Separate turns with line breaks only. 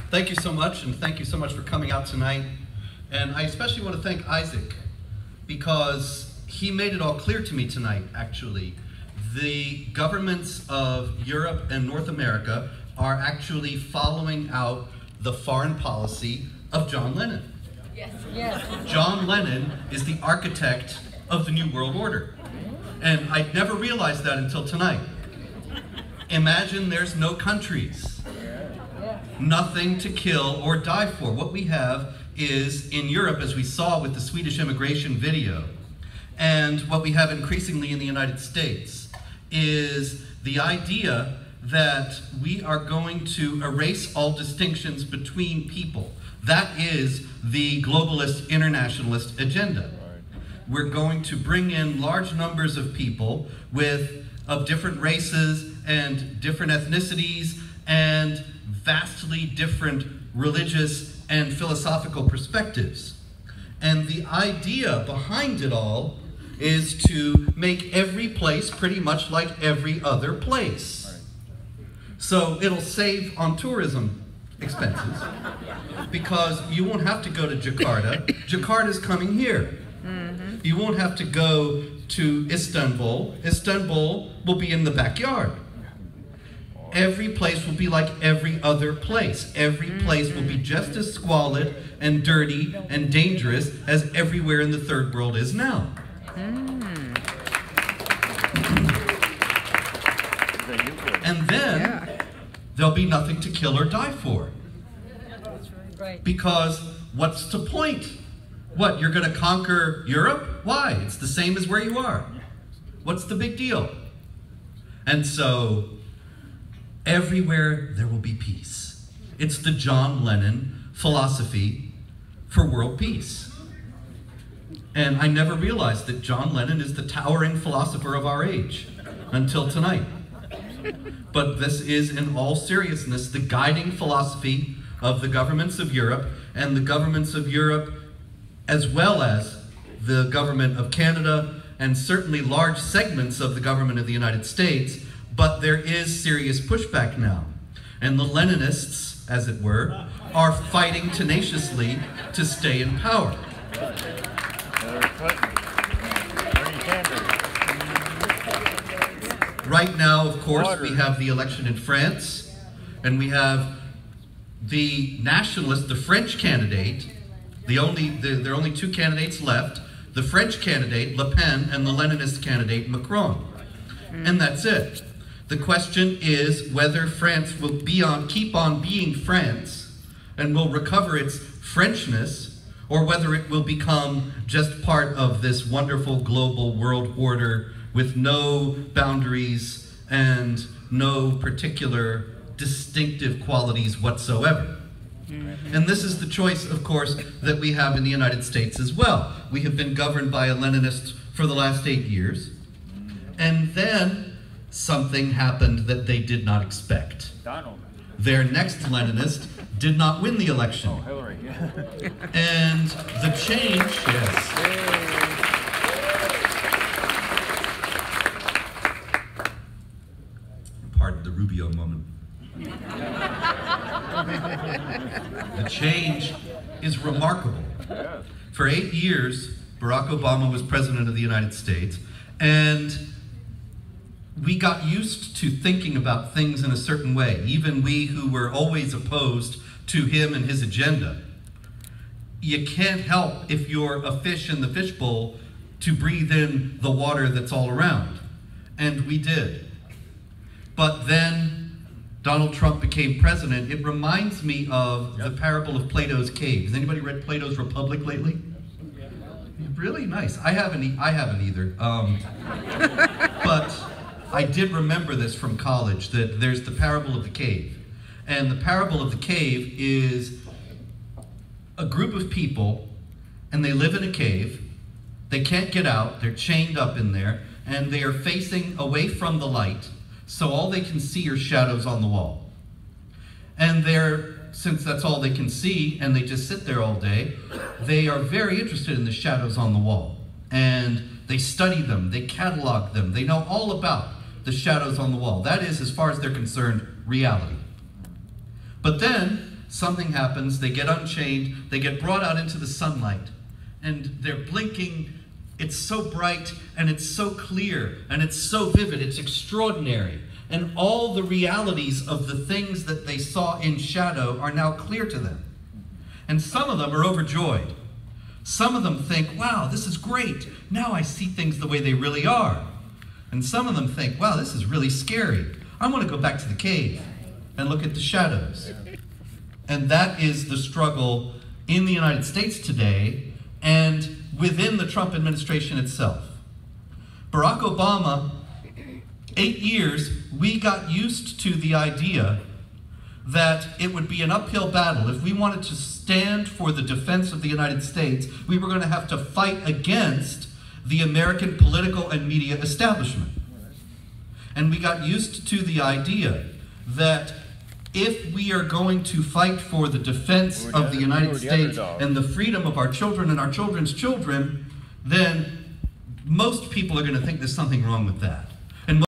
Thank you so much, and thank you so much for coming out tonight. And I especially want to thank Isaac, because he made it all clear to me tonight, actually. The governments of Europe and North America are actually following out the foreign policy of John Lennon.
Yes. Yes.
John Lennon is the architect of the New World Order. And I never realized that until tonight. Imagine there's no countries. Nothing to kill or die for. What we have is, in Europe, as we saw with the Swedish immigration video, and what we have increasingly in the United States, is the idea that we are going to erase all distinctions between people. That is the globalist internationalist agenda. We're going to bring in large numbers of people of different races and different ethnicities and vastly different religious and philosophical perspectives. And the idea behind it all is to make every place pretty much like every other place. So it'll save on tourism expenses, because you won't have to go to Jakarta. Jakarta's coming here. You won't have to go to Istanbul. Istanbul will be in the backyard. Every place will be like every other place. Every place will be just as squalid and dirty and dangerous as everywhere in the third world is now. And then there'll be nothing to kill or die for. Because what's the point? What, you're going to conquer Europe? Why? It's the same as where you are. What's the big deal? And so, everywhere there will be peace. It's the John Lennon philosophy for world peace. And I never realized that John Lennon is the towering philosopher of our age until tonight. But this is, in all seriousness, the guiding philosophy of the governments of Europe, and the governments of Europe, as well as the government of Canada, and certainly large segments of the government of the United States. But there is serious pushback now. And the Leninists, as it were, are fighting tenaciously to stay in power. Right now, of course, we have the election in France, and we have the nationalist, the French candidate. There are only two candidates left: the French candidate, Le Pen, and the Leninist candidate, Macron. And that's it. The question is whether France will keep on being France and will recover its Frenchness, or whether it will become just part of this wonderful global world order with no boundaries and no particular distinctive qualities whatsoever. And this is the choice, of course, that we have in the United States as well. We have been governed by a Leninist for the last 8 years, and then something happened that they did not expect.
Donald.
Their next Leninist did not win the election.
Oh, Hillary.
And the change, yes. Pardon the Rubio moment. The change is remarkable. For 8 years, Barack Obama was president of the United States, and we got used to thinking about things in a certain way, even we who were always opposed to him and his agenda. You can't help, if you're a fish in the fishbowl, to breathe in the water that's all around. And we did. But then Donald Trump became president. It reminds me of the parable of Plato's Cave. Has anybody read Plato's Republic lately? Really nice. I haven't either. But I did remember this from college, that there's the parable of the cave. And the parable of the cave is a group of people, and they live in a cave. They can't get out. They're chained up in there, and they are facing away from the light, so all they can see are shadows on the wall. And since that's all they can see, and they just sit there all day, they are very interested in the shadows on the wall. And they study them, they catalog them, they know all about the shadows on the wall. That is, as far as they're concerned, reality. But then something happens, they get unchained, they get brought out into the sunlight, and they're blinking. It's so bright, and it's so clear, and it's so vivid, it's extraordinary. And all the realities of the things that they saw in shadow are now clear to them. And some of them are overjoyed. Some of them think, wow, this is great. Now I see things the way they really are. And some of them think, wow, this is really scary. I want to go back to the cave and look at the shadows. And that is the struggle in the United States today and within the Trump administration itself. Barack Obama, 8 years, we got used to the idea that it would be an uphill battle. If we wanted to stand for the defense of the United States, we were going to have to fight against the American political and media establishment. And we got used to the idea that if we are going to fight for the defense of the United States and the freedom of our children and our children's children, then most people are going to think there's something wrong with that.